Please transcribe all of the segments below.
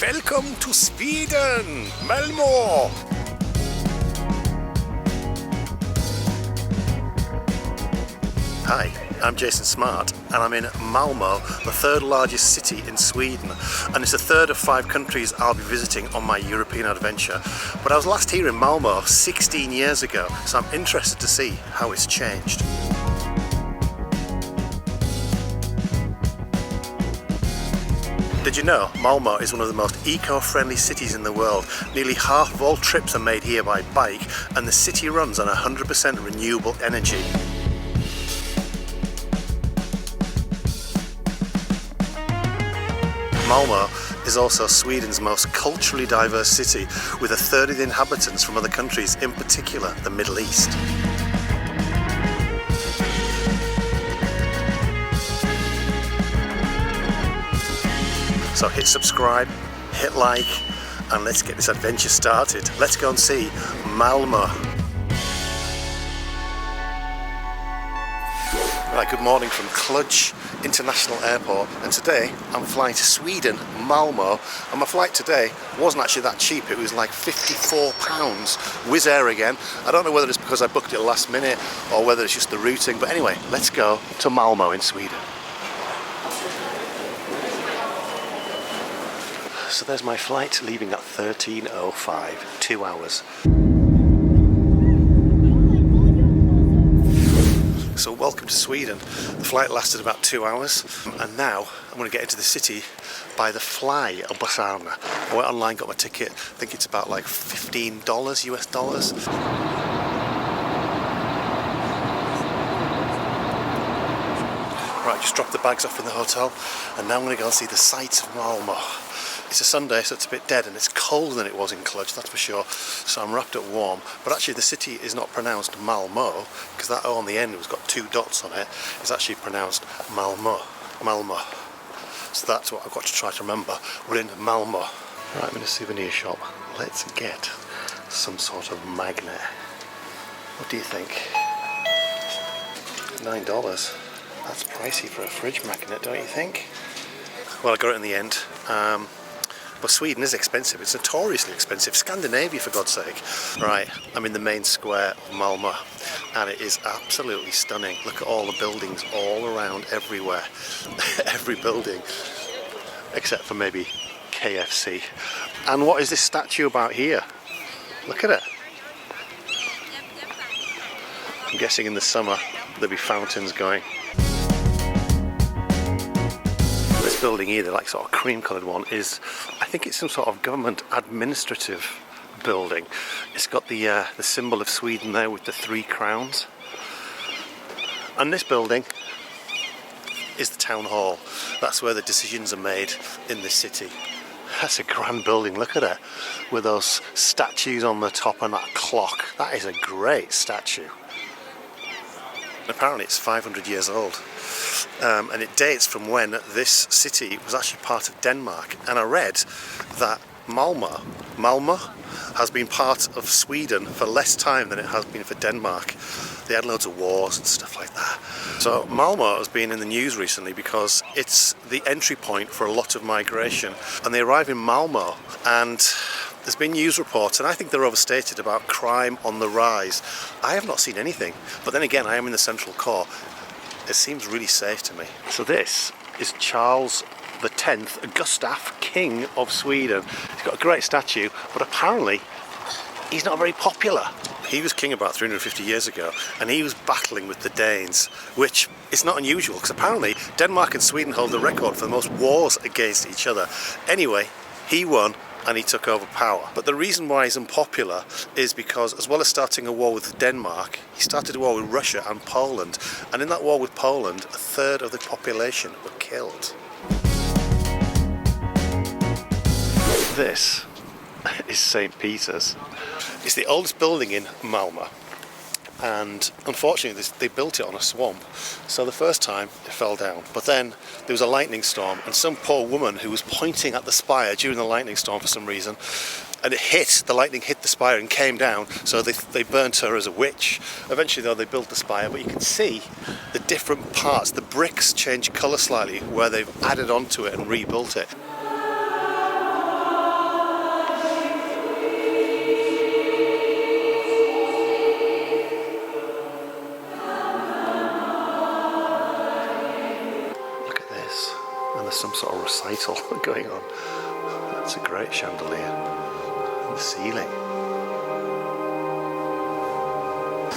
Welcome to Sweden, Malmo! Hi, I'm Jason Smart and I'm in Malmo, the third largest city in Sweden, and it's the third of 5 countries I'll be visiting on my European adventure. But I was last here in Malmo 16 years ago, so I'm interested to see how it's changed. Did you know Malmo is one of the most eco-friendly cities in the world? Nearly half of all trips are made here by bike, and the city runs on 100% renewable energy. Malmo is also Sweden's most culturally diverse city, with 1/3 of the inhabitants from other countries, in particular the Middle East. So hit subscribe, hit like, and let's get this adventure started. Let's go and see Malmo. Right, good morning from Cluj International Airport, and today I'm flying to Sweden, Malmo, and my flight today wasn't actually that cheap. It was like £54. Wizzair again. I don't know whether it's because I booked it last minute or whether it's just the routing, but anyway, let's go to Malmo in Sweden. So there's my flight leaving at 13:05, 2 hours. So welcome to Sweden. The flight lasted about 2 hours, and now I'm going to get into the city by the fly of Bussarna. I went online, got my ticket. I think it's about like $15 US dollars. Right, just dropped the bags off in the hotel, and now I'm going to go and see the sights of Malmo. It's a Sunday, so it's a bit dead, and it's colder than it was in Cluj, that's for sure. So I'm wrapped up warm. But actually the city is not pronounced Malmo, because that O on the end has got 2 dots on it. It's actually pronounced Malmo. Malmo. So that's what I've got to try to remember. We're in Malmo. Right, I'm in a souvenir shop. Let's get some sort of magnet. What do you think? $9. That's pricey for a fridge magnet, don't you think? Well, I got it in the end. But Sweden is expensive. It's notoriously expensive. Scandinavia, for God's sake. Right, I'm in the main square of Malmo, and it is absolutely stunning. Look at all the buildings all around, everywhere. Every building, except for maybe KFC. And what is this statue about here? Look at it. I'm guessing in the summer there'll be fountains going. Building here, the like sort of cream coloured one, is, I think it's some sort of government administrative building. It's got the symbol of Sweden there with the 3 crowns. And this building is the town hall. That's where the decisions are made in the city. That's a grand building, look at it, with those statues on the top and that clock. That is a great statue. Apparently it's 500 years old. And it dates from when this city was actually part of Denmark. And I read that Malmo has been part of Sweden for less time than it has been for Denmark. They had loads of wars and stuff like that. So Malmo has been in the news recently because it's the entry point for a lot of migration. And they arrive in Malmo, and there's been news reports, and I think they're overstated, about crime on the rise. I have not seen anything, but then again, I am in the central core. It seems really safe to me. So this is Charles X, Gustav, King of Sweden. He's got a great statue, but apparently he's not very popular. He was king about 350 years ago, and he was battling with the Danes, which is not unusual, because apparently Denmark and Sweden hold the record for the most wars against each other. Anyway, he won, and he took over power. But the reason why he's unpopular is because, as well as starting a war with Denmark, he started a war with Russia and Poland. And in that war with Poland, 1/3 of the population were killed. This is St. Peter's. It's the oldest building in Malmo. And unfortunately they built it on a swamp, so the first time it fell down, but then there was a lightning storm, and some poor woman who was pointing at the spire during the lightning storm for some reason, and the lightning hit the spire and came down, so they burnt her as a witch. Eventually though, they built the spire, but you can see the different parts. The bricks change colour slightly where they've added onto it and rebuilt it. recital going on. That's a great chandelier. And the ceiling.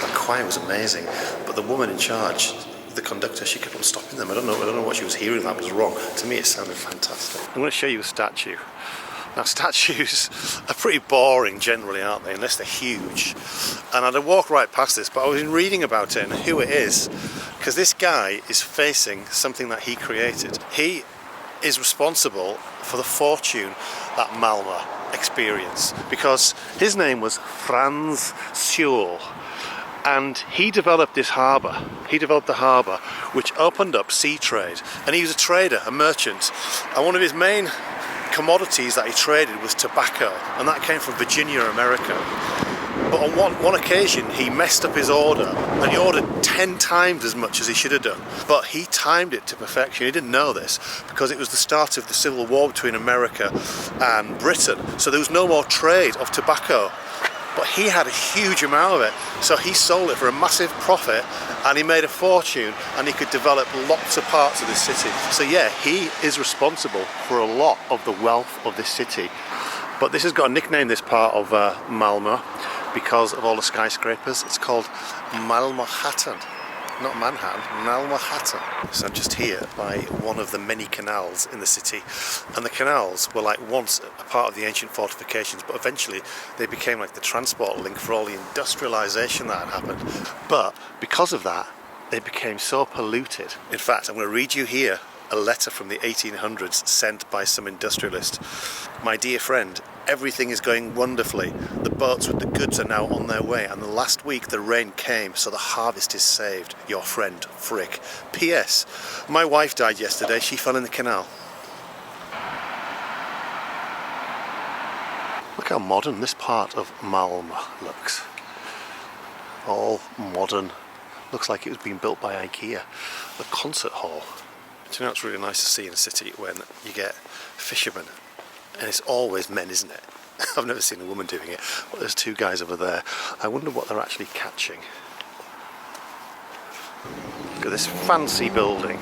That choir was amazing, but the woman in charge, the conductor, she kept on stopping them. I don't know what she was hearing that was wrong. To me it sounded fantastic. I'm going to show you a statue. Now statues are pretty boring generally, aren't they, unless they're huge. And I'd walk right past this, but I was reading about it and who it is, because this guy is facing something that he created. He is responsible for the fortune that Malmo experienced, because his name was Franz Sewell. And he developed this harbour. He developed the harbour, which opened up sea trade. And he was a trader, a merchant. And one of his main commodities that he traded was tobacco. And that came from Virginia, America. But on one occasion, he messed up his order. And he ordered 10 times as much as he should have done. But he timed it to perfection. He didn't know this, because it was the start of the Civil War between America and Britain. So there was no more trade of tobacco. But he had a huge amount of it, so he sold it for a massive profit and he made a fortune, and he could develop lots of parts of this city. So yeah, he is responsible for a lot of the wealth of this city. But this has got a nickname, this part of Malmo, because of all the skyscrapers. It's called Malmo Hattan. Not Manhattan, Malmo Hattan. So I'm just here by one of the many canals in the city, and the canals were like once a part of the ancient fortifications, but eventually they became like the transport link for all the industrialization that had happened. But because of that, they became so polluted. In fact, I'm going to read you here a letter from the 1800s sent by some industrialist. My dear friend, everything is going wonderfully. The boats with the goods are now on their way, and the last week the rain came, so the harvest is saved. Your friend, Frick. P.S. My wife died yesterday. She fell in the canal. Look how modern this part of Malmo looks. All modern. Looks like it was being built by IKEA. The concert hall. Do you know, it's really nice to see in a city when you get fishermen, and it's always men, isn't it? I've never seen a woman doing it, but there's two guys over there. I wonder what they're actually catching. Look at this fancy building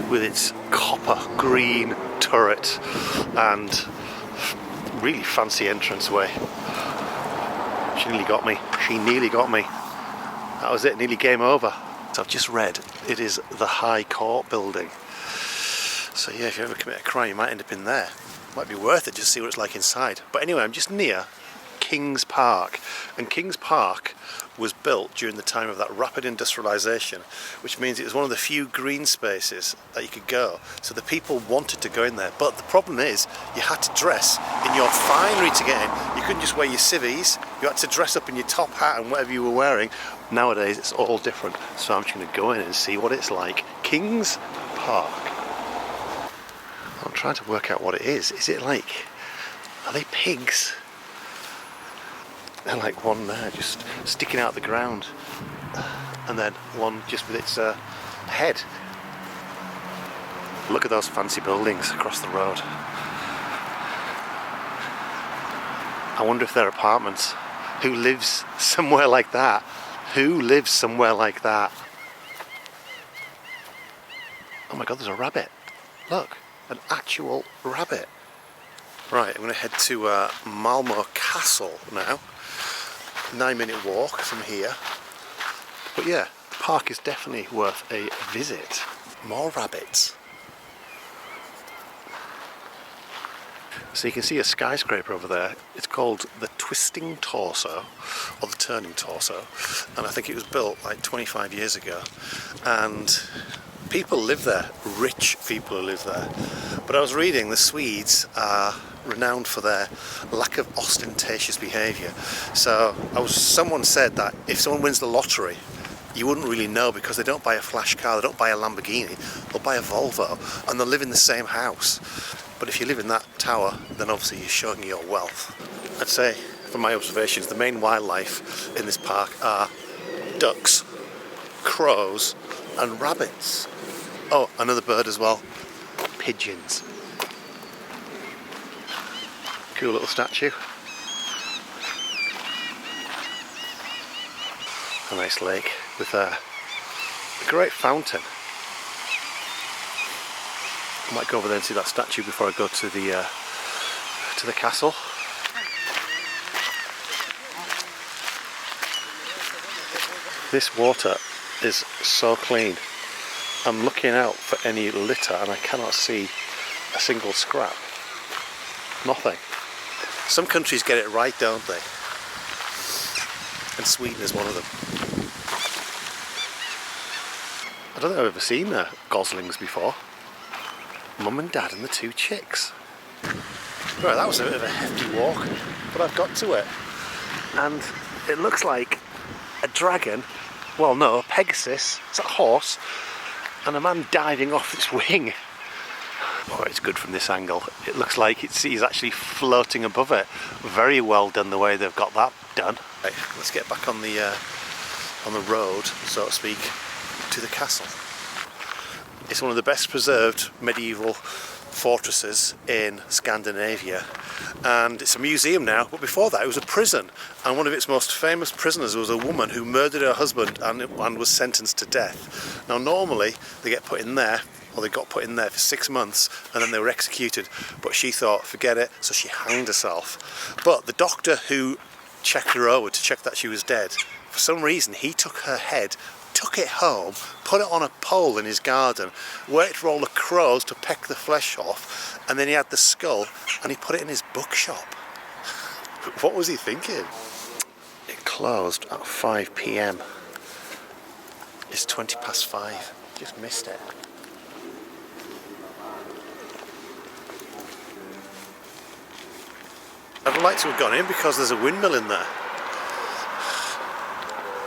with its copper green turret and really fancy entranceway. She nearly got me. She nearly got me. That was it, nearly game over. So I've just read it is the High Court building. So yeah, if you ever commit a crime, you might end up in there. Might be worth it just to see what it's like inside. But anyway, I'm just near King's Park, and King's Park was built during the time of that rapid industrialisation, which means it was one of the few green spaces that you could go. So the people wanted to go in there, but the problem is you had to dress in your finery to get in. You couldn't just wear your civvies, you had to dress up in your top hat and whatever you were wearing. Nowadays it's all different, so I'm just going to go in and see what it's like. King's Park. I'm trying to work out what it is. Is it like, are they pigs? And like one there just sticking out the ground, and then one just with its head. Look at those fancy buildings across the road. I wonder if they're apartments. Who lives somewhere like that? Who lives somewhere like that? Oh my god, there's a rabbit. Look, an actual rabbit. Right, I'm going to head to Malmo Castle now. 9-minute walk from here. But yeah, the park is definitely worth a visit. More rabbits. So you can see a skyscraper over there. It's called the Twisting Torso, or the Turning Torso, and I think it was built like 25 years ago. And people live there, rich people who live there. But I was reading the Swedes are renowned for their lack of ostentatious behaviour. So someone said that if someone wins the lottery, you wouldn't really know, because they don't buy a flash car, they don't buy a Lamborghini, they'll buy a Volvo, and they'll live in the same house. But if you live in that tower, then obviously you're showing your wealth. I'd say, from my observations, the main wildlife in this park are ducks, crows, and rabbits. Oh, another bird as well. Pigeons. Cool little statue. A nice lake with a great fountain. I might go over there and see that statue before I go to the castle. This water is so clean. I'm looking out for any litter and I cannot see a single scrap. Nothing. Some countries get it right, don't they? And Sweden is one of them. I don't think I've ever seen goslings before. Mum and Dad and the 2 chicks. Right, that was a bit of a hefty walk, but I've got to it. And it looks like a dragon, well no, a Pegasus, it's a horse, and a man diving off its wing. Oh, it's good from this angle. It looks like he's actually floating above it. Very well done the way they've got that done. Right, let's get back on the road, so to speak, to the castle. It's one of the best preserved medieval fortresses in Scandinavia, and it's a museum now, but before that it was a prison, and one of its most famous prisoners was a woman who murdered her husband and was sentenced to death. Now normally they get put in there, or they got put in there for 6 months and then they were executed, but she thought forget it, so she hanged herself. But the doctor who checked her over to check that she was dead, for some reason he took her head, took it home, put it on a pole in his garden, waited for all the crows to peck the flesh off, and then he had the skull and he put it in his bookshop. What was he thinking? It closed at 5 PM. It's 5:20. Just missed it. I'd like to have gone in because there's a windmill in there.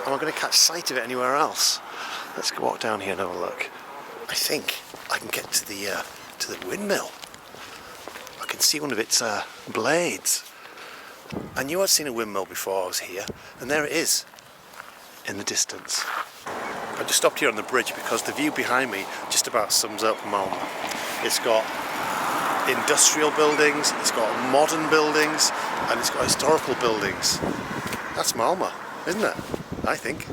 Am I going to catch sight of it anywhere else? Let's go walk down here and have a look. I think I can get to the windmill. I can see one of its blades. I knew I'd seen a windmill before I was here, and there it is in the distance. I just stopped here on the bridge because the view behind me just about sums up Malmo. It's got industrial buildings, it's got modern buildings, and it's got historical buildings. That's Malmo, isn't it? I think.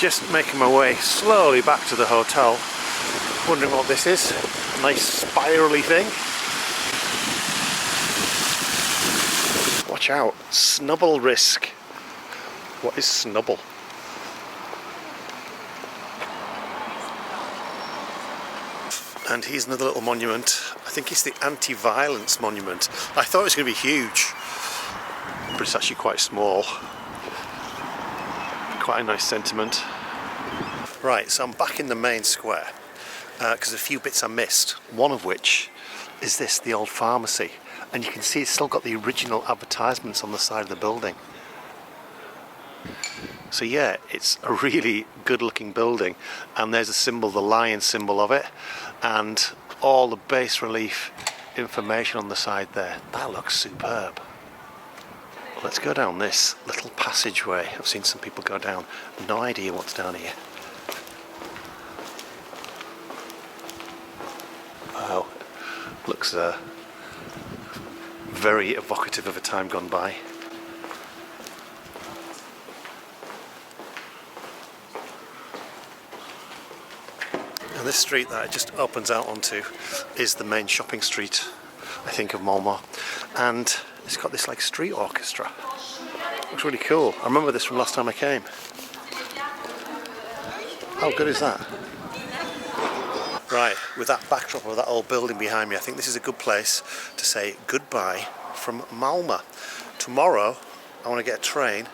Just making my way slowly back to the hotel, wondering what this is. A nice spirally thing. Watch out, snubble risk. What is snubble? And here's another little monument. I think it's the Antiviolence Monument. I thought it was going to be huge, but it's actually quite small. Quite a nice sentiment. Right, so I'm back in the main square because a few bits I missed. One of which is this, the old pharmacy. And you can see it's still got the original advertisements on the side of the building. So yeah, it's a really good looking building, and there's a symbol, the lion symbol of it, and all the bas relief information on the side there. That looks superb. Let's go down this little passageway. I've seen some people go down. No idea what's down here. Wow, looks very evocative of a time gone by. And this street that it just opens out onto is the main shopping street, I think, of Malmo, and it's got this like street orchestra. Looks really cool. I remember this from last time I came. How good is that? Right, with that backdrop of that old building behind me, I think this is a good place to say goodbye from Malmo. Tomorrow I want to get a train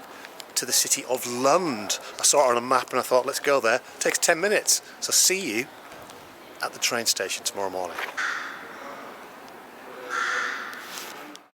to the city of Lund. I saw it on a map and I thought, let's go there. It takes 10 minutes. So see you at the train station tomorrow morning.